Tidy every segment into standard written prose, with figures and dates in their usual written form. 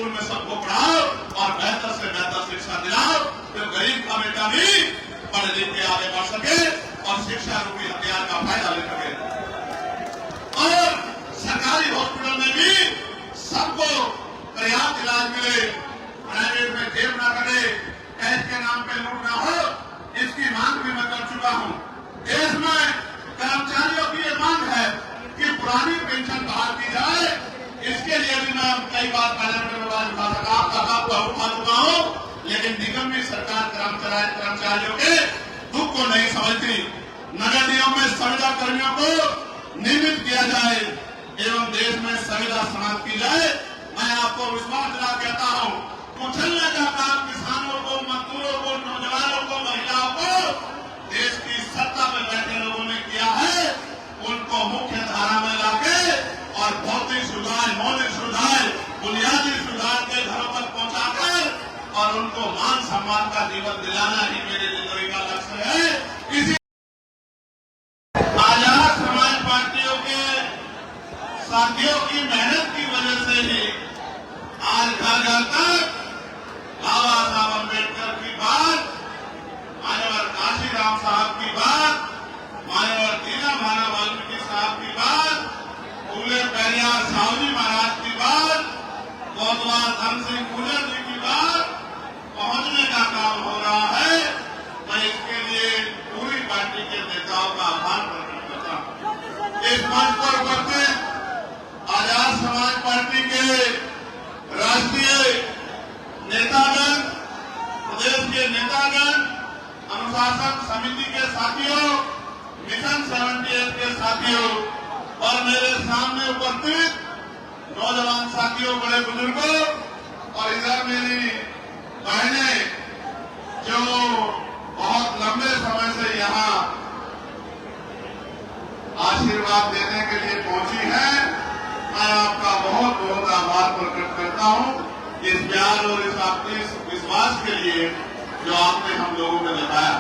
School में सबको पढ़ाओ और बेहतर से बेहतर शिक्षा दिलाओ, तो गरीब का बेटा भी पढ़ लिख के आगे बढ़ सके और शिक्षा रूपी हथियार का फायदा ले सके। और सरकारी हॉस्पिटल में भी सबको पर्याप्त इलाज मिले, प्राइवेट में देर न करे, टैक्स के नाम पे लूट ना हो, इसकी मांग भी मैं कर चुका हूं। देश में कर्मचारियों की ये मांग है कि पुरानी पेंशन बहाल की जाए। इसके लिए भी मैं कई बार पार्लियामेंट में आवाज उठा चुका हूं, लेकिन निगम में सरकार कर्मचारियों के दुख को नहीं समझती। नगर निगम में संविदा कर्मियों को नियमित किया जाए एवं देश में संविदा समाप्त की जाए। मैं आपको विश्वास दिला कहता हूं, कुचलने का काम किसानों को, मजदूरों को, नौजवानों को, महिलाओं को देश की सत्ता में बैठे लोगों ने किया है। उनको मुख्य धारा में लाके और भौतिक सुधार, मौलिक सुधार, बुनियादी सुधार के घरों तक पहुंचाकर और उनको मान सम्मान का जीवन दिलाना ही मेरी जिंदगी का लक्ष्य है। इसी आजाद समाज पार्टियों के साथियों की मेहनत की वजह से ही आज घर घर तक बाबा साहब अम्बेडकर की बात, मान्यवर काशीराम साहब की बात, मान्यवर दीनदयाल वाल्मीकि साहब की बात, फूले पेरियार साहू जी महाराज की बात, कोतवाल धन सिंह गुर्जर जी की बात पहुंचने का काम हो रहा है। मैं इसके लिए पूरी पार्टी के नेताओं का आभार प्रकट करता हूं। इस मंच पर उपस्थित आजाद समाज पार्टी के राष्ट्रीय नेतागण, प्रदेश के नेतागण, अनुशासन समिति के साथियों, मिशन 78 के साथियों और मेरे सामने उपस्थित नौजवान साथियों, बड़े बुजुर्गों और इधर मेरी बहनें जो बहुत लंबे समय से यहाँ आशीर्वाद देने के लिए पहुंची हैं, मैं आपका बहुत बहुत आभार प्रकट करता हूं इस प्यार और इस आपके विश्वास के लिए जो आपने हम लोगों ने बताया।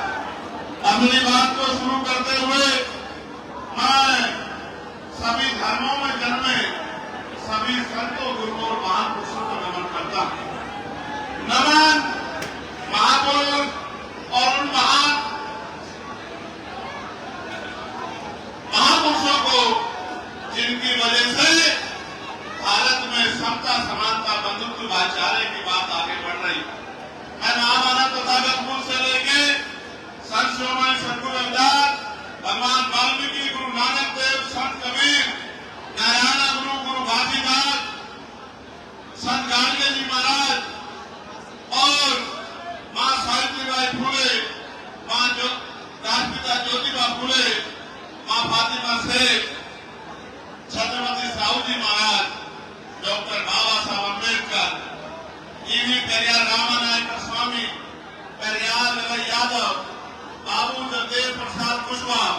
अपनी बात को शुरू करते हुए मैं सभी धर्मों में जन्मे सभी संतों, गुरुओं और महापुरुषों को नमन करता हूं। नमन महापुरुष और उन महापुरुषों को जिनकी वजह से भारत में समता, समानता, बंधुत्व, भाईचारे की बात आगे बढ़ रही। मैं महाभारत तथा गजपुर से लेके संत शिरोमणि सतगुरु रविदास, भगवान वाल्मीकि, गुरु नानक देव, संत कबीर, नारायण गुरु, गुरु घासीदास, संत गाडगे जी महाराज और मां सावित्रीबाई फुले, मां राष्ट्रपिता ज्योतिबा फुले, मां फातिमा शेख, छत्रपति साहू जी महाराज, डॉक्टर बाबा साहब अम्बेडकर, ईवी पेरियार रामानायक स्वामी, पेरियार यादव, बाबू जगदेव प्रसाद कुशवाहा,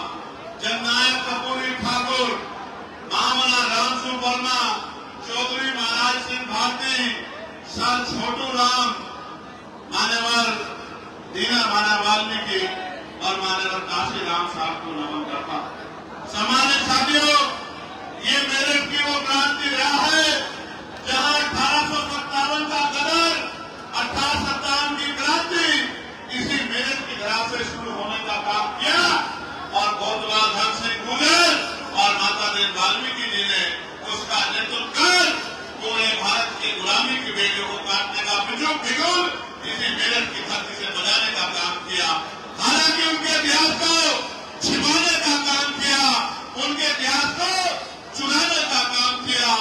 जननायक कपूरी ठाकुर, महामना रामसु वर्मा, चौधरी महाराज सिंह भारती, सर छोटू राम, मान्यवर दीनदयाल वाल्मीकि और मान्यवर काशीराम साहब को नमन करता। सम्मानित साथियों, ये मेरठ की वो क्रांति रहा है जहां 1857 का गदर, 1857 की क्रांति इसी मेरठ की धरा से शुरू होने का काम किया और कोतवाल धन सिंह गुर्जर और माता देवी वाल्मीकि जी ने उसका नेतृत्व कर पूरे भारत की गुलामी की बेड़ियों को काटने का बिगुल इसी मेरठ की धरती से बजाने का काम किया। हालांकि उनके इतिहास को छिपाने का काम किया, उनके इतिहास को चुराने का काम किया,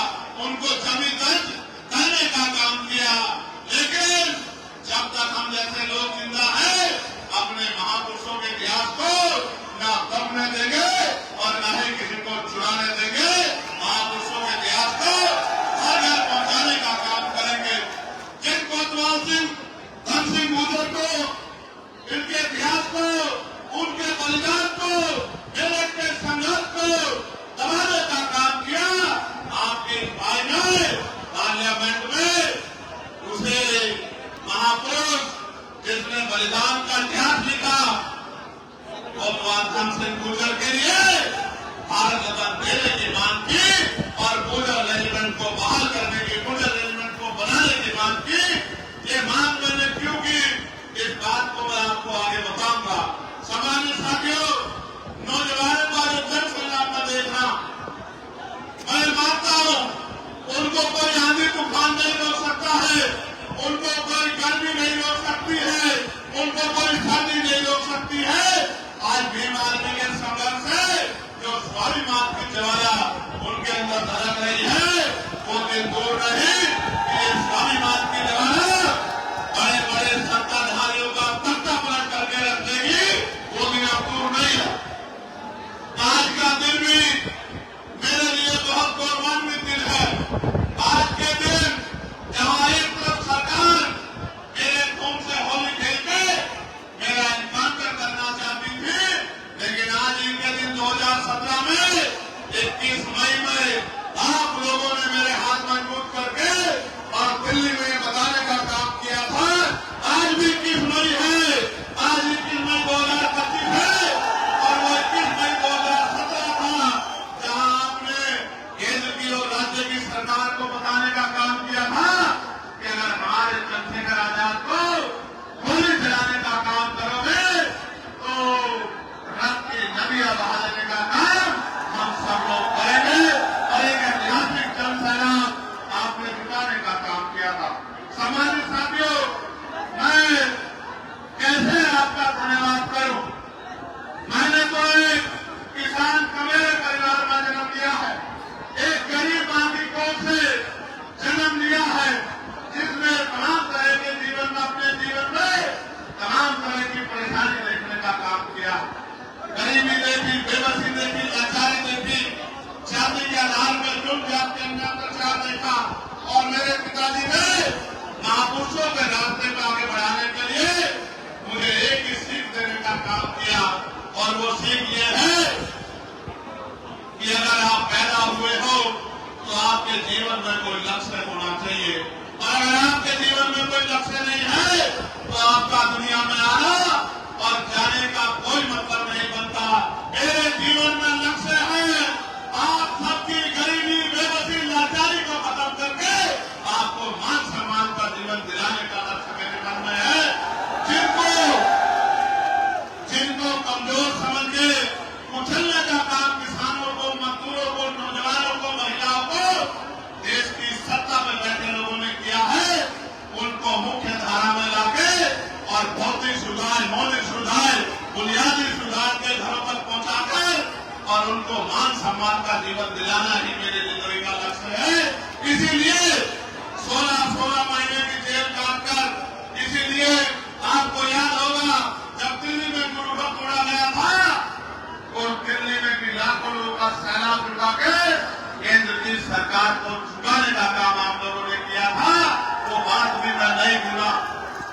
उनको जमी दर्ज करने का काम किया, लेकिन जब तक हम जैसे लोग जिंदा हैं अपने महापुरुषों के इतिहास को न दबने देंगे और न ही किसी को चुराने देंगे। महापुरुषों के इतिहास को हर घर पहुंचाने का काम करेंगे। जिन कोतवाल सिंह, धन सिंह गुर्जर को, इनके इतिहास को, उनके बलिदान को, मेरठ के संघर्ष को दबाने मांग की। ये मांग मैंने क्यों की, इस बात को मैं आपको आगे बताऊंगा। सामान्य साथियों, नौजवानों का जो जन संग्राम का देखना, मैं मानता हूं उनको कोई आंधी तूफान नहीं रोक सकता है, उनको कोई गर्मी नहीं रोक सकती है, उनको कोई सर्दी नहीं रोक सकती है। आज भीम आर्मी के संघर्ष से जो स्वाभिमान की ज्वाला उनके अंदर धड़क रही है, वो दिन दूर नहीं कि ये स्वाभिमान की ज्वाला बड़े बड़े सत्ताधारियों का तख्ता पलट करके रख देगी। वो दिन अब दूर नहीं है। आज का दिन भी मेरे लिए बहुत गौरवान्वित दिन है। आज के दिन जहां एक तरफ सरकार मेरे खून से होली खेल के मेरा एनकाउंटर करना चाहती थी, लेकिन आज ही के दिन 2017 में 21 मई में आप लोगों ने मेरे हाथ मजबूत करके और दिल्ली में बताने का काम किया था। आज भी 21 मई है, आज 21 मई 2025 है और वो 21 मई 2017 था जहां आपने केंद्र की और राज्य की सरकार को बताने का काम किया था कि अगर हमारे चंद्रशेखर आजाद को गोली चलाने का काम करोगे तो रक्त की नदियां बहा देने का काम हम सब लोग करेंगे और एक ऐतिहासिक जन संग्राम आपने जुटाने का काम किया था। सामान्य साथियों, मैं कैसे आपका धन्यवाद करूं। मैंने तो एक किसान कमेरे परिवार में जन्म लिया है, एक गरीब मां की कोख से जन्म लिया है, जिसमें तमाम तरह के जीवन में अपने जीवन में तमाम तरह की परेशानी देखने का काम किया। गरीबी देखी, बेबसी देखी, लाचारी देखी, जाति के आधार पर जुल्म जात के अन्याय प्रचार देखा और मेरे पिताजी ने महापुरुषों के रास्ते पर आगे बढ़ाने के लिए मुझे एक ही सीख देने का काम किया और वो सीख ये है कि अगर आप पैदा हुए हो तो आपके जीवन में कोई लक्ष्य होना चाहिए, और अगर आपके जीवन में कोई लक्ष्य नहीं है तो आपका दुनिया में आना और जाने का कोई मतलब नहीं बनता। मेरे जीवन में लक्ष्य है आप सबकी गरीबी, बेबसी, लाचारी को खत्म करके आपको मान सम्मान का जीवन दिलाने का लक्ष्य मेरे मन में है। जिनको कमजोर समझ के कुचलने का काम किसानों को, मजदूरों को, नौजवानों को, महिलाओं को, देश की सत्ता में बैठे लोगों ने किया है, उनको मुख्य धारा में लाके और भौतिक सुधार, मौलिक सुधार, बुनियादी सुधार के घरों तक पहुंचाकर और उनको मान सम्मान का जीवन दिलाना ही मेरी जिंदगी का लक्ष्य है। इसीलिए 16 महीने की जेल काटकर, इसीलिए आपको याद होगा जब दिल्ली में गुरुद्वारा तोड़ा गया था तो दिल्ली में भी लाखों लोगों का सैलाब जुटा के केंद्र की सरकार को झुकाने का काम आप लोगों ने किया था। वो बात भी मैं नहीं भूला।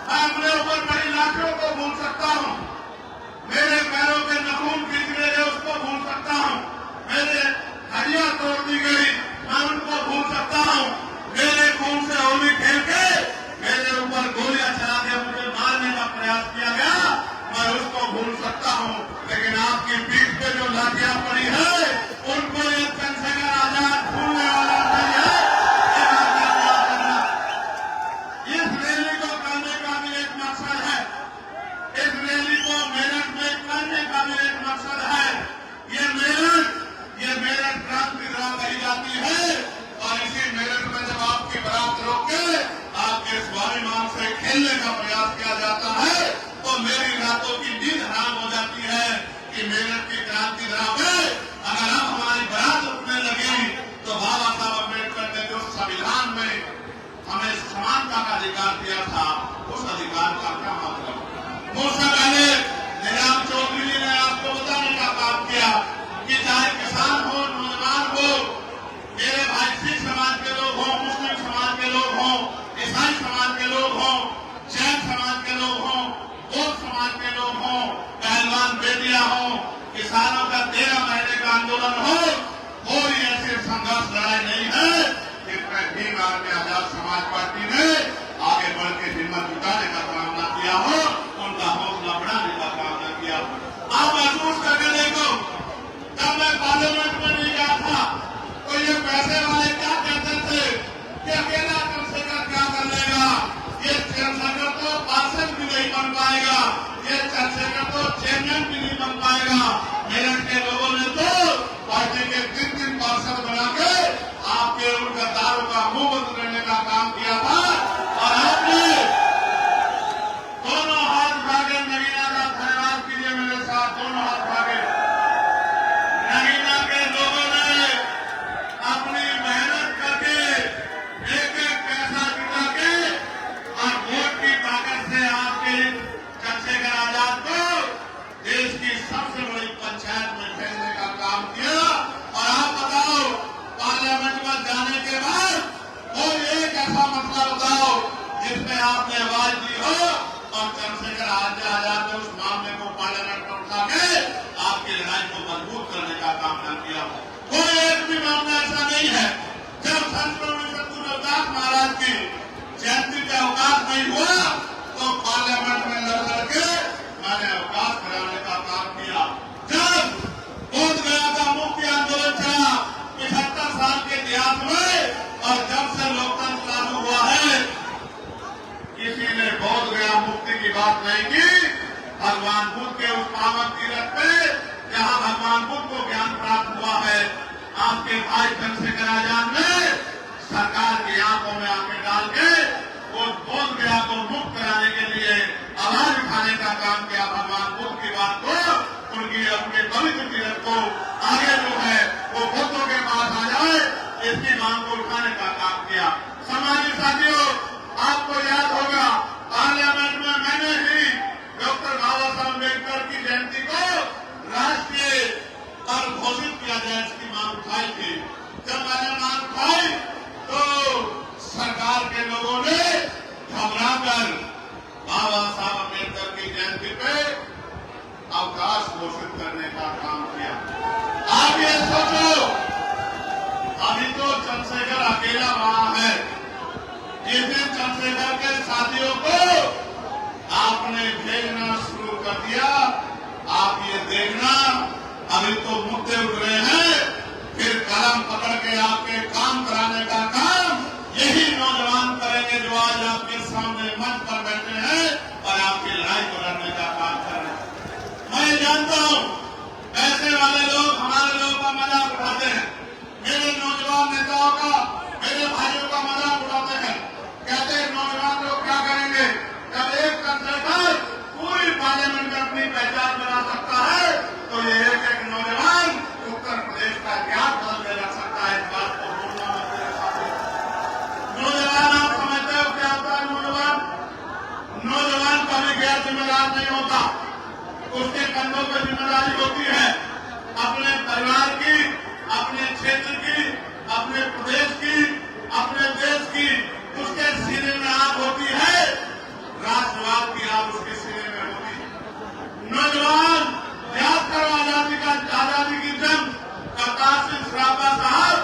मैं अपने ऊपर बड़ी लाठियों को भूल सकता हूँ, मेरे पैरों के नाखून खींच गए उसको भूल सकता हूँ, मेरे हड्डियां तोड़ दी गई मैं उनको भूल सकता हूँ, मेरे खून से होली खेल के मेरे ऊपर गोलियां चला के मुझे मारने का प्रयास किया गया, मैं उसको भूल सकता हूँ। लेकिन आपकी पीठ पे जो लाठियां पड़ी है उनको ये चंद्रशेखर आजाद भूलने वाला नहीं है। ये बात याद रखना। इस रैली को करने का भी एक मकसद है, इस रैली को मेरठ में करने का भी एक मकसद है। ये मेरठ क्रांति रहा कही जाती है और इसी मेरठ में जब आपकी बारात रोक के आपके स्वाभिमान से खेलने का प्रयास किया जाता है तो मेरी रातों की नींद हराम हो जाती है कि मेरठ की क्रांति राह में अगर अब हमारी बारात रुकने लगी तो बाबा साहब अम्बेडकर ने जो संविधान में हमें समानता का अधिकार दिया था उस अधिकार का क्या मतलब। मुझसे पहले निजाम चौधरी जी ने आपको बताने का काम किया कि चाहे किसान हो, नौजवान हो, मेरे भाई सिख समाज के लोग हों, मुस्लिम समाज के लोग हों, ईसाई समाज के लोग हों, जैन समाज के लोग हों, बौद्ध समाज के लोग हों, पहलवान बेटियां हों, किसानों का 13 महीने का आंदोलन हो, कोई ऐसे संघर्ष लड़ाई नहीं है जिसमें भीम आर्मी आजाद समाज पार्टी ने आगे बढ़ के हिम्मत जुटाने का काम न किया हो, उनका हौसला बढ़ाने का काम न किया हो। आप महसूस करके देखो, जब मैं पार्लियामेंट में नहीं गया था तो ये पैसे वाले क्या कहते थे कि अकेला चंद्रशेखर क्या कर लेगा, तो चेयरमैन भी नहीं बन पाएगा। मेरठ के लोगों ने तो पार्टी के 3 पार्षद बना के आपके उन गद्दारों का मुंह बंद करने का काम किया था और आपने दोनों हाथ उठा के नगीना का धन्यवाद कीजिए मेरे साथ, दोनों हाथ उठा के। नगीना के लोगों ने अपनी मेहनत करके एक पैसा जुटा के और वोट की ताकत से आपके चंद्रशेखर आजाद को देश की सबसे बड़ी पंचायत में भेजने का काम किया। और आप बताओ, पार्लियामेंट में जाने के बाद कोई एक ऐसा मसला बताओ जिसमें आपने आवाज दी हो और चंद्रशेखर आजाद ने उस मामले को पार्लियामेंट में उठा के आपकी लड़ाई को मजबूत करने का काम न किया। कोई एक भी मामला ऐसा नहीं है। जब संत सद्गुरु रविदास महाराज की जयंती का अवकाश नहीं हुआ तो पार्लियामेंट में लड़ करके मैंने अवकाश कराने का काम किया। जब बोध गया का मुक्ति आंदोलन चला 75 साल के इतिहास में, और जब से लोकतंत्र लागू हुआ है किसी ने बोध गया मुक्ति की बात नहीं की। भगवान बुद्ध के उस पावन तीर्थ पे जहां भगवान बुद्ध को ज्ञान प्राप्त हुआ है, आपके भाई चंद्रशेखर आजाद ने सरकार की आंखों में आंखें डाल के वो बोध गया को मुक्त कराने के लिए आवाज उठाने का काम किया। भगवान बुद्ध की बात को, उनकी अपने पवित्र तीर्थ को आगे जो है वो बुद्धों के पास आ जाए, इसकी मांग को उठाने का काम किया। समाजी साथियों, आपको याद होगा पार्लियामेंट में मैंने ही डॉक्टर बाबा साहब अम्बेडकर की जयंती को राष्ट्रीय पर्व घोषित किया जाए इसकी मांग उठाई थी। जब मैंने मांग उठाई तो सरकार के लोगों ने घबरा कर बाबा साहब अम्बेडकर की जयंती पे अवकाश घोषित करने का काम किया। आप ये सोचो, अभी तो चंद्रशेखर अकेला वहां है। जिस दिन चंद्रशेखर के साथियों को आपने भेजना शुरू कर दिया, आप ये देखना अभी तो मुद्दे उठ रहे हैं, फिर कलम पकड़ के आपके काम कराने का काम यही नौजवान करेंगे जो आज आपके सामने मंच पर बैठे हैं और आपकी लड़ाई को लड़ने का काम कर रहे हैं। मैं जानता हूं ऐसे वाले लोग हमारे लोगों का मजाक उठाते हैं, मेरे नौजवान नेताओं का, मेरे भाइयों का मजाक उड़ाते हैं। कहते हैं नौजवान लोग क्या करेंगे, जब एक चंद्रशेखर पूरी पार्लियामेंट में अपनी पहचान बना सकता है तो ये एक नौजवान उत्तर प्रदेश का इतिहास बदल के रख सकता है। इस बात को भूलना मत मेरे साथी। नौजवान, आप समझते हो क्या होता है नौजवान? नौजवान कभी गैर जिम्मेदार नहीं होता, उसके कंधों पर जिम्मेदारी होती है अपने परिवार की, अपने क्षेत्र की, अपने प्रदेश की, अपने देश की। उसके सीने में आग होती है, राष्ट्रवाद की आग उसके सीने में होती है। नौजवान याद करो आजादी की जंग, करतार सिंह सराफा साहब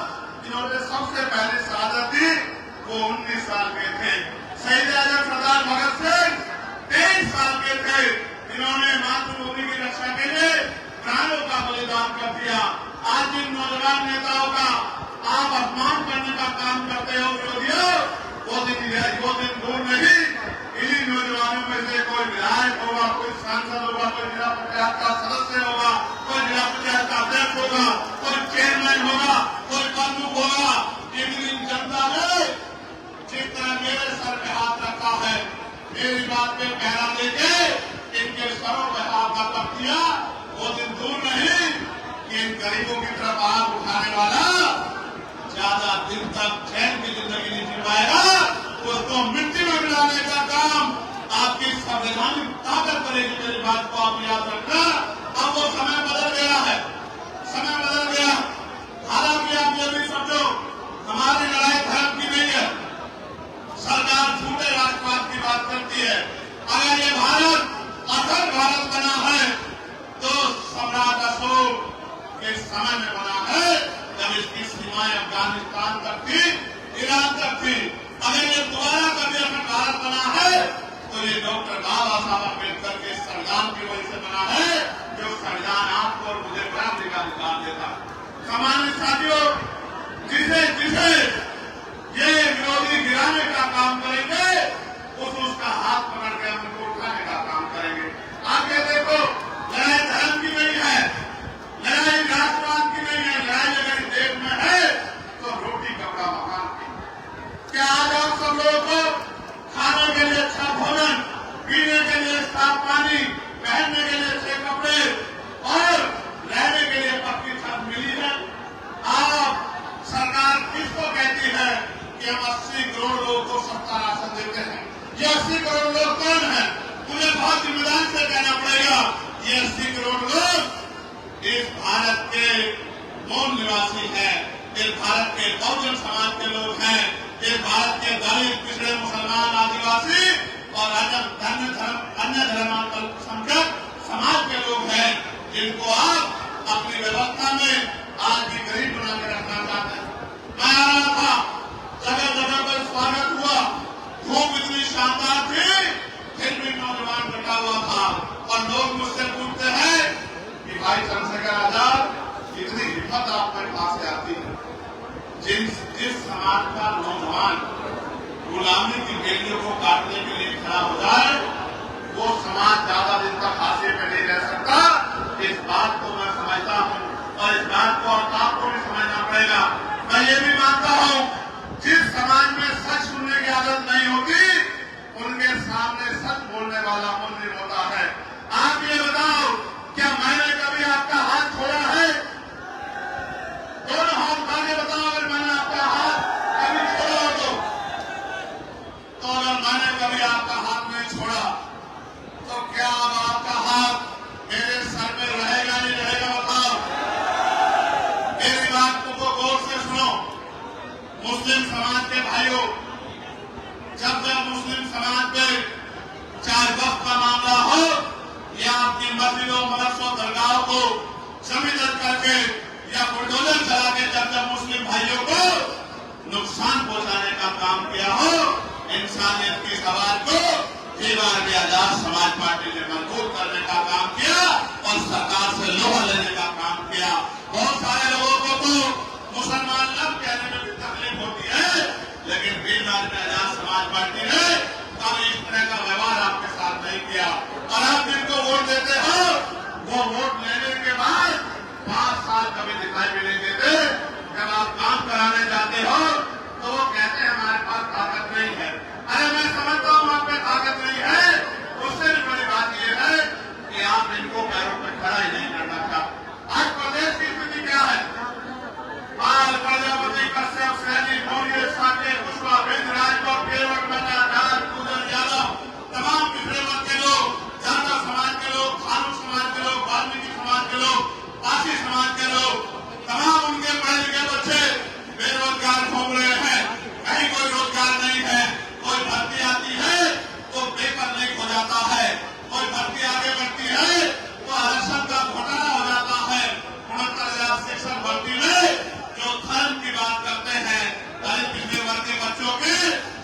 जिन्होंने सबसे पहले शहादत दी वो 19 साल के थे। शहीद आजम सरदार भगत सिंह 23 साल के थे, जिन्होंने मातृभूमि की रक्षा के लिए प्राणों का बलिदान कर दिया। आज जिन नौजवान नेताओं का आप अपमान करने का काम करते हो विरोधियों, वो दिन दूर नहीं, इन्हीं नौजवानों में से कोई विधायक होगा, कोई सांसद होगा, कोई जिला पंचायत का सदस्य होगा, कोई जिला पंचायत का अध्यक्ष होगा, कोई चेयरमैन होगा, कोई प्रमुख होगा। एक दिन जनता ने जिस तरह मेरे सर पे हाथ रखा है, मेरी बात पे पहरा देके इनके सरों पे हाथ रख दिया, वो दिन दूर नहीं कि इन गरीबों की तरफ आग उठाने वाला ज्यादा दिन तक चैन की जिंदगी नहीं जी पाएगा। उसको मिट्टी में मिलाने का काम आपकी संवैधानिक ताकत करेगी। मेरी बात को आप याद रखना। अब वो समय बदल गया है, समय बदल गया। हालांकि आप ये भी समझो, हमारी लड़ाई धर्म की नहीं है। सरकार झूठे राष्ट्रवाद की बात करती है। अगर ये भारत अखंड भारत बना है तो सम्राट अशोक के समय में बना है, जब इसकी सीमाएं अफगानिस्तान तक थी, ईरान तक थी। अगर ये दोबारा कभी अखंड भारत बना है तो ये डॉक्टर बाबा साहब अम्बेडकर के संविधान की वजह से बना है, जो संविधान आपको और मुझे बराबरी का अधिकार देता। सामान्य साथियों, जिसे जिसे ये विरोधी गिराने का काम करेंगे, उसका हाथ पकड़ के हम उनको उठाने का काम करेंगे। आगे देखो, ये 80 करोड़ लोग कौन है? मुझे बहुत जिम्मेदारी से कहना पड़ेगा, ये 80 करोड़ लोग इस भारत के मूल निवासी हैं, इस भारत के बहुजन समाज के लोग हैं, इस भारत के दलित, पिछड़े, मुसलमान, आदिवासी और अन्य धर्मांतरसंख्यक समाज के लोग हैं, जिनको आप अपनी व्यवस्था में आज भी गरीब बना के रखना चाहते हैं। मैं आ रहा था, जगह जगह पर स्वागत हुआ, धूप इतनी शानदार थी, फिर भी नौजवान बैठा हुआ था और लोग मुझसे पूछते हैं कि भाई चंद्रशेखर आजाद, इतनी हिम्मत आपके पास से आती है? जिस समाज का नौजवान गुलामी की बेलियों को काटने के लिए खड़ा हो जाए, वो समाज ज्यादा दिन तक हाशिए पे नहीं रह सकता। इस बात को मैं समझता हूँ और इस बात को आपको भी समझना पड़ेगा। मैं ये भी मानता हूँ, जिस समाज में सच सुनने की आदत नहीं होती, उनके सामने सच बोलने वाला मुजरिम होता है। आप ये बताओ, क्या मैंने कभी आपका हाथ छोड़ा है? दोनों हाथ उठा के बताओ, अगर मैंने आपका हाथ कभी छोड़ा हो तो अगर मैंने कभी आपका हाथ नहीं छोड़ा, तो क्या अब आपका हाथ मेरे सर में रहेगा नहीं रहेगा? बताओ। मेरी बात को गौर से सुनो। मुस्लिम समाज के भाइयों, जब मुस्लिम समाज में चाहे वक्त का मामला हो या अपनी मस्जिदों, मदरसों, दरगाहों को जमीन करके या बुलडोजर चला के जब मुस्लिम भाइयों को नुकसान पहुंचाने का काम किया हो, इंसानियत की सवाल को दीवार में आजाद समाज पार्टी ने मजबूत करने का काम किया और सरकार से लोहा लेने का काम किया। बहुत सारे लोगों को तो मुसलमान लब कहने में भी तकलीफ होती है, लेकिन दीवार में आजाद समाज पार्टी ने कभी इस तरह का व्यवहार आपके साथ नहीं किया। और आप जिनको वोट देते हो, वो वोट लेने के बाद 5 साल कभी दिखाई भी नहीं देते। जब आप काम कराने जाते हो तो वो कहते हैं हमारे पास ताकत नहीं है। अरे मैं समझता हूँ आप में ताकत नहीं है, उससे भी बड़ी बात यह है कि आप इनको पैरों पर खड़ा ही नहीं करना चाहते। आज प्रदेश की स्थिति क्या है? बाल प्रजापति, कश्यप, सैनी, मौर्य, साके, कुशवाहा, राजभर, केवट, मन्ना, नाथ, पूजन, यादव, तमाम पिछड़े वर्ग के लोग, जाटव समाज के लोग, खानू समाज के लोग, वाल्मीकि समाज के लोग, पासी समाज के लोग, तमाम उनके पढ़े लिखे बच्चे बेरोजगार घूम रहे हैं। कहीं कोई रोजगार नहीं है। कोई भर्ती आती है तो पेपर लीक हो जाता है, कोई भर्ती आगे बढ़ती है तो आरक्षण का घोटाला हो जाता है। 69,000 शिक्षक भर्ती में जो धर्म की बात करते हैं, दलित पिछड़े वर्ग के बच्चों के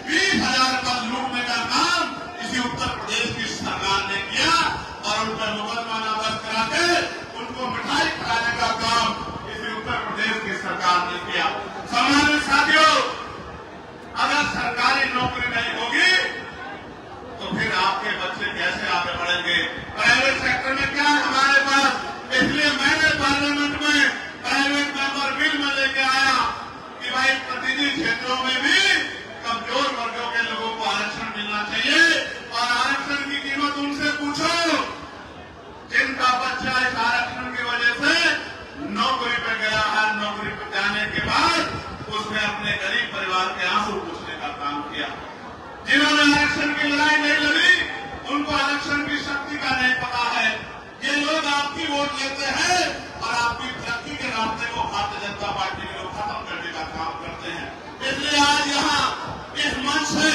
20,000 पद लूटने का काम इसी उत्तर प्रदेश की सरकार ने किया और उन पर मुकदमा नामजद करा के उनको मिठाई खिलाने का काम इसी उत्तर प्रदेश की सरकार ने किया। सम्मानित साथियों, अगर सरकारी नौकरी नहीं होगी तो फिर आपके बच्चे कैसे आगे बढ़ेंगे? प्राइवेट सेक्टर में क्या है हमारे पास? इसलिए मैंने पार्लियामेंट में प्राइवेट मेंबर बिल में लेके आया कि भाई प्रतिनिधि क्षेत्रों में भी कमजोर वर्गों के लोगों को आरक्षण मिलना चाहिए। और आरक्षण की कीमत उनसे पूछो जिनका बच्चा इस आरक्षण की वजह से नौकरी पे गया है। नौकरी पे जाने के बाद उसने अपने गरीब परिवार के आंसू पूछने का काम किया। जिन्होंने आरक्षण की लड़ाई नहीं लड़ी, उनको आरक्षण की शक्ति का नहीं पता है। ये लोग आपकी वोट लेते हैं और आपकी तरक्की के रास्ते को भारतीय जनता पार्टी के लोग खत्म करने का काम करते हैं। इसलिए आज यहाँ इस मंच से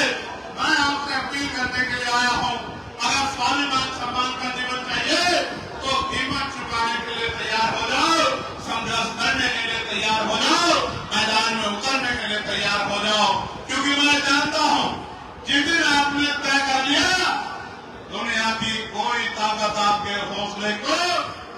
मैं आपसे अपील करने के लिए आया हूँ, अगर स्वाभिमान सम्मान का जीवन चाहिए तो कीमत चुकाने के लिए तैयार हो जाओ, संघर्ष करने के लिए तैयार हो जाओ, मैदान में उतरने के लिए तैयार हो जाओ। क्योंकि मैं जानता हूँ जिस दिन आपने तय कर लिया, दुनिया की कोई ताकत आपके हौसले को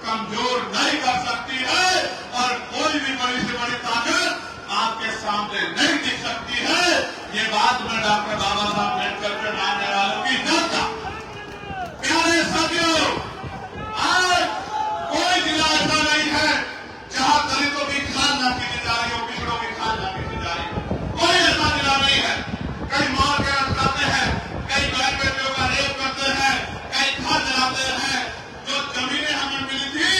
कमजोर नहीं कर सकती है और कोई भी बड़ी से बड़ी ताकत आपके सामने नहीं दिख सकती है। ये बात मैं डॉक्टर बाबा साहब अम्बेडकर के मानने वालों की जानता। प्यारे साथियों, आज कोई जिला ऐसा नहीं है जहां दलितों की खाल न पीने जा रही हो, पिछड़ों की खाल न पीने जा रही हो। कोई ऐसा जिला नहीं है। कई मार के रखते हैं, कई बहन बेटियों का रेप करते हैं, कई घर जलाते हैं। जो जमीनें हमें मिली थी,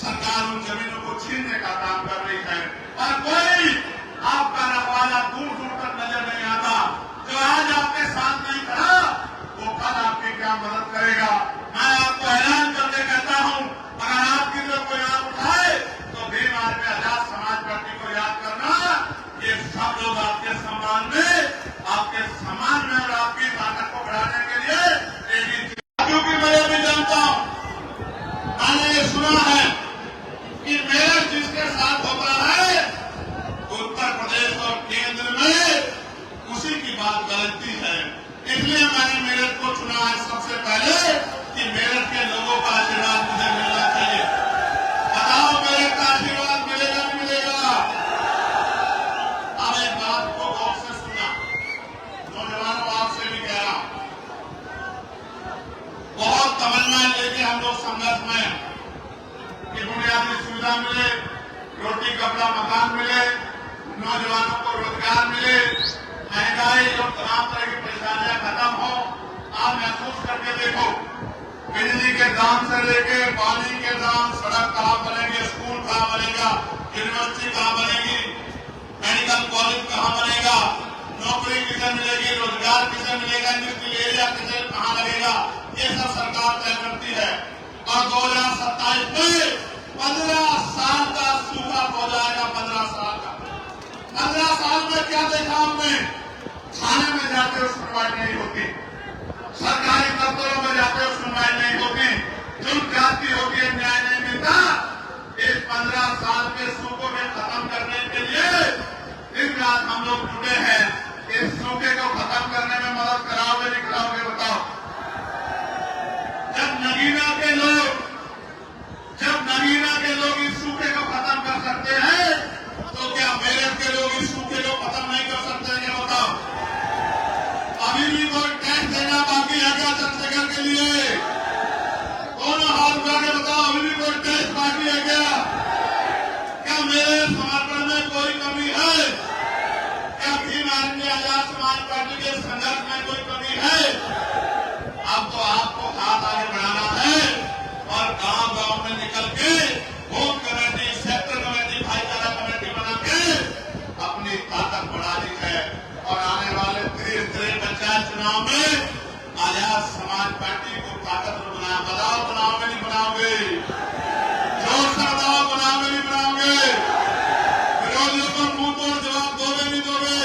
सरकार उन जमीनों को छीनने का काम कर रही है और कोई आपका रखवाला दूर दूर तक नजर नहीं आता। जो आज आपके साथ नहीं खड़ा, मैंने मेरठ को चुना है सबसे पहले कि मेरठ के लोगों का आशीर्वाद मुझे मिलना चाहिए। बताओ मेरठ का आशीर्वाद मिलेगा नहीं मिलेगा? अब एक बात को गौर से सुना, नौजवानों आपसे भी कह रहा हूं, बहुत तमन्नाएं लेके हम लोग संघर्ष में कि बुनियादी सुविधा मिले, रोटी कपड़ा मकान मिले, नौजवानों को रोजगार मिले, महंगाई और तमाम तरह की परेशानियां खत्म हो। आप महसूस करके देखो, बिजली के दाम से लेके पानी के दाम, सड़क कहाँ बनेगी, स्कूल कहाँ बनेगा, यूनिवर्सिटी कहाँ बनेगी, मेडिकल कॉलेज कहाँ बनेगा, नौकरी किसे मिलेगी, रोजगार किसे मिलेगा, इंडस्ट्रियल एरिया किसे कहाँ लगेगा, ये सब सरकार तय करती है। और 2027 में 15 साल का सूखा हो जाएगा। 15 साल का, 15 साल में क्या देखा हमने? थाने में जाते हो सुनवाई नहीं होती, सरकारी दफ्तरों में जाते हो सुनवाई नहीं होती, जुल्म जाती होती है, न्याय नहीं मिलता। इस 15 साल के सूखे में खत्म करने के लिए दिन रात हम लोग जुटे हैं। इस सूखे को खत्म करने में मदद कराओगे नहीं कराओगे बताओ? जब नगीना के लोग इस सूखे को खत्म कर सकते हैं, तो क्या मेरठ के लोग इस सूखे को खत्म नहीं कर सकते हैं? क्या बताओ? अभी भी कोई टैक्स देना बाकी है क्या चंद्रशेखर के लिए? दोनों हाथ उठा के बताओ, अभी भी कोई टैक्स बाकी है क्या? क्या मेरे समर्पण में कोई कमी है? क्या भीम आर्मी आजाद समाज पार्टी के संघर्ष में कोई कमी है? अब तो आपको हाथ आगे बढ़ाना है और गांव गांव में निकल के बूथ कमेटी, सेक्टर कमेटी, भाईचारा कमेटी बना के अपनी ताकत बढ़ानी है। और आने वाले धीरे पंचायत चुनाव में आजाद समाज पार्टी को ताकतवर बनाया। बताओ बनाओगे नहीं बनाओगे? जोर से बताओ बनाओगे नहीं बनाओगे? विरोधियों को मुंह तोड़ जवाब दोगे नहीं दोगे?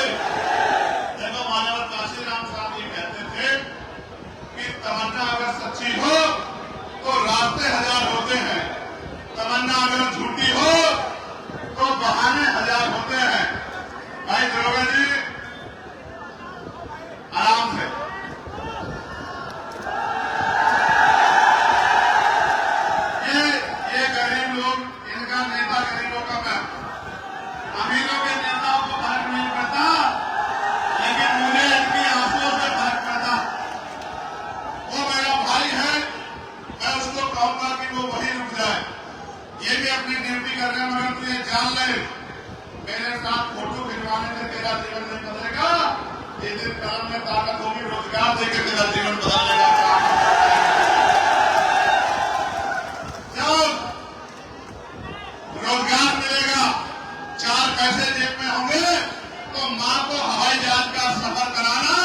देखो मान्यवर काशीराम साहब ये कहते थे कि तमन्ना अगर सच्ची हो तो रास्ते हजार होते हैं, तमन्ना अगर झूठी हो तो बहाने हजार होते हैं। भाई दरोगा जी आराम से, ये गरीब लोग, इनका नेता गरीबों का मैं, अमीरों के नेताओं को फर्क नहीं पड़ता, लेकिन मुझे इनकी आंसुओं से फर्क पड़ता। वो मेरा भाई है, मैं उसको कहूंगा कि वो वहीं रुक जाए। ये भी अपनी ड्यूटी कर रहे हैं, मगर तू ये जान ले, मेरे साथ फोटो खिंचवाने से तेरा जीवन नहीं बदलेगा। ये दिन कलम में ताकत होगी, रोजगार देकर तेरा जीवन बदलने का काम। जब रोजगार मिलेगा, 4 पैसे जेब में होंगे, तो माँ को हवाई जहाज का सफर कराना,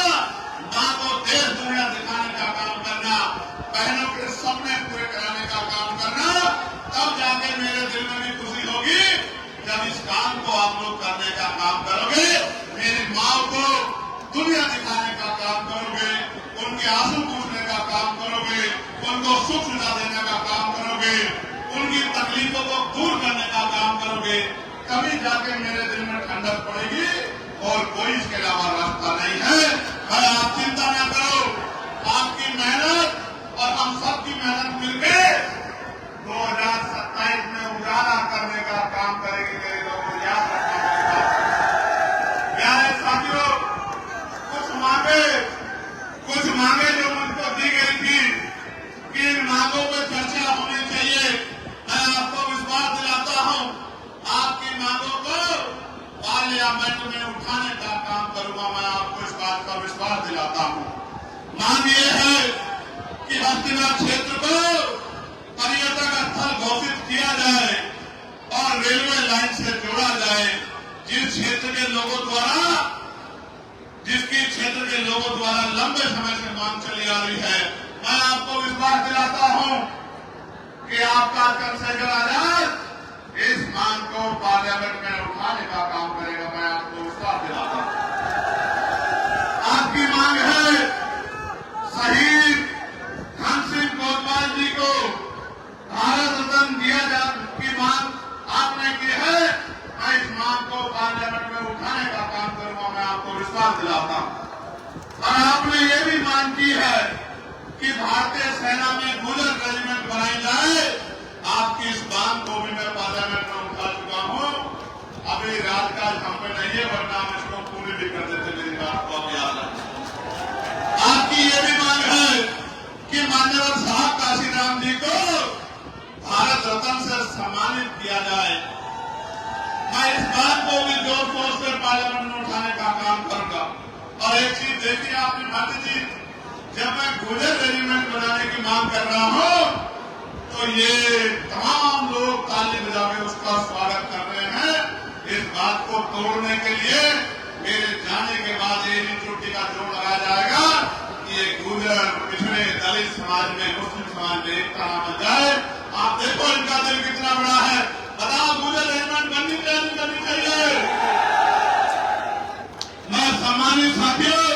माँ को देश दुनिया दिखाने का काम करना, बहनों के सपने पूरे कराने का काम करना, तब जाके मेरे दिल में भी खुशी होगी जब इस काम को आप लोग करने का काम करोगे। मेरी माँ को दुनिया दिखाने का काम करोगे, उनके आंसू पूछने का काम करोगे, उनको सुख सुविधा देने का काम करोगे, उनकी तकलीफों को दूर करने का काम करोगे, तभी जाके मेरे दिल में ठंडक पड़ेगी। और कोई इसके अलावा रास्ता नहीं है। भाई आप चिंता न करो, आपकी मेहनत और हम सबकी मेहनत मिलकर 2027 में उजाला करने का काम करेंगे। मेरे लोगों को याद रखना पड़ेगा। प्यारे साथियों, कुछ मांगे जो मुझको दी गई थी कि इन मांगों पर चर्चा होनी चाहिए। मैं आपको विश्वास दिलाता हूं, आपकी मांगों को पार्लियामेंट में उठाने का काम करूंगा। मैं आपको इस बात का विश्वास दिलाता हूं। मांग ये है कि हस्तिना क्षेत्र को पर्यटक स्थल घोषित किया जाए और रेलवे लाइन से जोड़ा जाए। जिसकी क्षेत्र के लोगों द्वारा लंबे समय से मांग चली आ रही है। मैं आपको विश्वास दिलाता हूं कि आपका चंद्रशेखर आजाद इस मांग को पार्लियामेंट में उठाने का काम करेगा। मैं आपको विश्वास दिलाता हूं। आपकी मांग है शहीद धन सिंह कोतवाल जी को भारत रत्न दिया जाए की मांग आपने की है। मैं इस मांग को पार्लियामेंट में उठाने का काम करूंगा। मैं आपको विश्वास दिलाता हूं। और आपने ये भी मांग कि भारतीय सेना में गुजर रेजिमेंट बनाई जाए। आपकी इस बात को भी मैं पार्लियामेंट में उठा चुका हूं। अभी राजकाज हम पे नहीं है, वरना हम इसको पूरी भी कर देते। मेरी बात को अब याद है। आपकी ये भी मांग है कि मान्यवर साहब काशीराम जी को भारत रत्न से सम्मानित किया जाए। मैं इस बात को भी जोर शोर से पार्लियामेंट में उठाने का काम करूंगा। और एक चीज देखिए आपने भाटी जी, जब मैं गुजर रेजिमेंट बनाने की मांग कर रहा हूं तो ये तमाम लोग ताली बजा के उसका स्वागत कर रहे हैं। इस बात को तोड़ने के लिए मेरे जाने के बाद ये चोटी का जोड़ लगाया जाएगा कि ये गुजर, पिछड़े, दलित समाज में, मुस्लिम समाज में एकता ना बन जाए। आप देखो इनका दिल कितना बड़ा है। बताओ गुजर रेजिमेंट बननी चाहिए नहीं बननी चाहिए? मैं सम्मानित साथियों,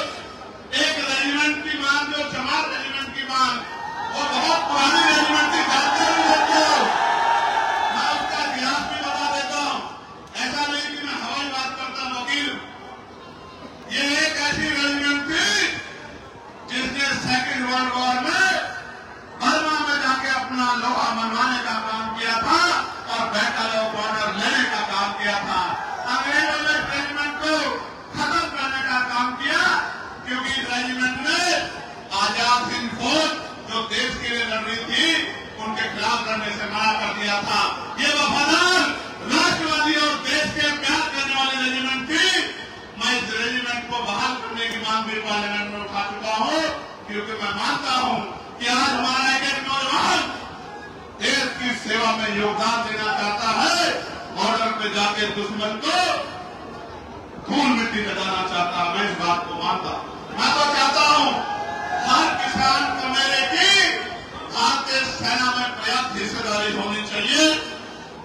एक रेजिमेंट की मांग, जो जमात रेजिमेंट की मांग, वो बहुत पुरानी रेजिमेंट थी, जानते हैं साथियों। मैं उसका इतिहास भी बता देता हूं। ऐसा नहीं कि मैं हवाई बात करता वकील। ये एक ऐसी रेजिमेंट थी जिसने सेकेंड वर्ल्ड वॉर में बर्मा में जाके अपना लोहा मनवाने का काम किया था और बैटल ऑफ ऑनर लेने का काम किया था। अंग्रेजों ने रेजिमेंट को खत्म करने का काम किया, क्योंकि रेजिमेंट ने आजाद हिंद फौज जो देश के लिए लड़ रही थी उनके खिलाफ लड़ने से मना कर दिया था। ये वफादार, राष्ट्रवादी और देश के प्यार करने वाली रेजिमेंट थी। मैं इस रेजिमेंट को बहाल करने की मांग भी पार्लियामेंट में उठा चुका हूं, क्योंकि मैं मानता हूं कि आज हमारा एक नौजवान देश की सेवा में योगदान देना चाहता है, बॉर्डर पे जाके दुश्मन को धूल मिट्टी लगाना चाहता। मैं इस बात को मानता। मैं तो चाहता हूं हर किसान को मेरे की भारतीय सेना में पर्याप्त हिस्सेदारी होनी चाहिए।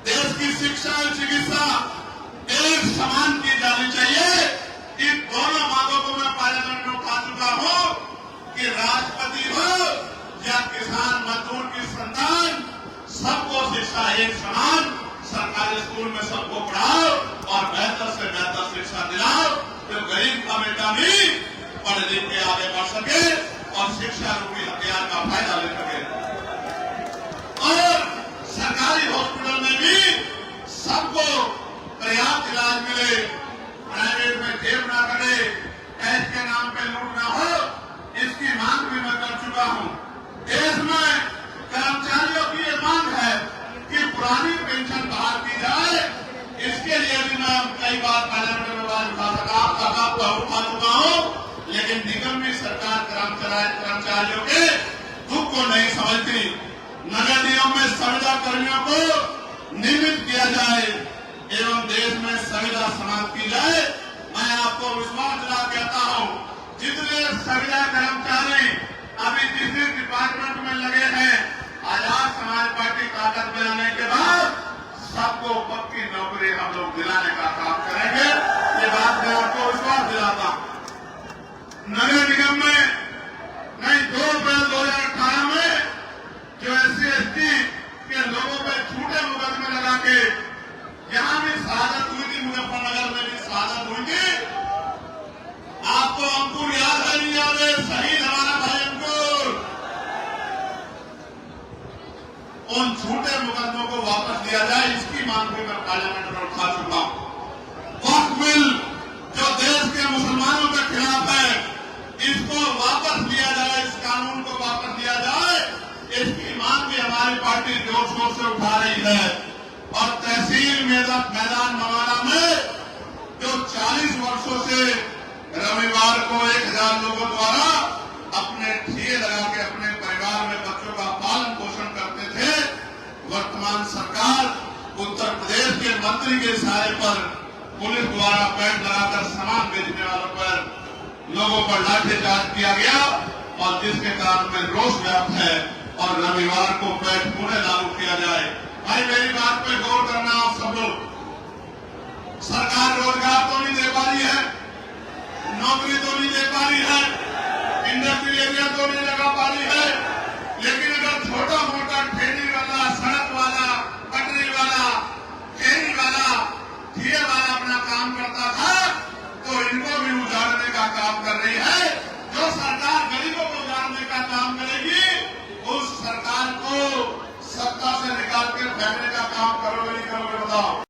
देश की शिक्षा और चिकित्सा एक समान की जानी चाहिए। इन दोनों मांगों को मैं पार्लियामेंट में उठा चुका हूं कि राष्ट्रपति हो या किसान मजदूर की संतान, सबको शिक्षा एक समान, सरकारी स्कूल में सबको पढ़ाओ और बेहतर से बेहतर शिक्षा दिलाओ, तो गरीब का बेटा भी पढ़ लिख के आगे बढ़ सके और शिक्षा रूपी हथियार का फायदा ले सके। और सरकारी हॉस्पिटल में भी सबको पर्याप्त इलाज मिले, प्राइवेट में जेब ना कटे, टैक्स के नाम पे लूट ना हो, इसकी मांग भी मैं कर चुका हूं। देश में कर्मचारियों की ये मांग है कि पुरानी पेंशन बहाल की जाए। इसके लिए भी मैं कई बार पार्लियामेंट में बात उठा चुका हूं, लेकिन निगम में सरकार कर्मचारियों के दुख को नहीं समझती। नगर निगम में संविदा कर्मियों को नियमित किया जाए एवं देश में संविदा समाप्त की जाए। मैं आपको विश्वास दिला कहता हूं, जितने संविदा कर्मचारी अभी जिस डिपार्टमेंट में लगे हैं, आजाद समाज पार्टी ताकत में आने के बाद सबको पक्की नौकरी हम लोग दिलाने का काम करेंगे। ये बात मैं आपको विश्वास दिलाता हूं। नगर निगम में नहीं, 2 अप्रैल 2018 में जो SC/ST के लोगों पे झूठे मुकदमे लगा के यहां भी शहादत हुई थी, मुजफ्फरनगर में भी शहादत हुई थी। आपको अंकुर याद है नहीं याद है? शहीद हमारा भाई अंकुर, उन झूठे मुकदमों को वापस लिया जाए, इसकी मांग भी मैं पार्लियामेंट में उठा चुका हूं। वक्फ बिल जो देश के मुसलमानों के खिलाफ है, इसको वापस लिया जाए, इस कानून को वापस लिया जाए, इसकी मांग भी हमारी पार्टी जोर शोर से उठा रही है। और तहसील मैदान मवाना में जो 40 वर्षों से रविवार को 1000 लोगों द्वारा अपने ठिये लगा के अपने परिवार में बच्चों का पालन पोषण करते थे, वर्तमान सरकार उत्तर प्रदेश के मंत्री के इशारे पर पुलिस द्वारा पैड लगाकर सामान बेचने वालों पर लोगों पर लाठीचार्ज किया गया, और जिसके कारण में रोष व्याप्त है और रविवार को पैड पुनः लागू किया जाए। भाई मेरी बात पे गौर करना आप सब लोग। सरकार रोजगार तो नहीं दे पा रही है, नौकरी तो नहीं दे पा रही है, इंडस्ट्रियल एरिया तो नहीं लगा पा रही है, लेकिन अगर छोटा मोटा ठेली वाला, सड़क वाला, पटरी वाला, फेरी वाला, ठिये वाला अपना काम करता था, तो इनको भी उजाड़ने का काम कर रही है। जो सरकार गरीबों को उजाड़ने का काम करेगी, फेंकने का काम करोगे नहीं करोगे बताओ।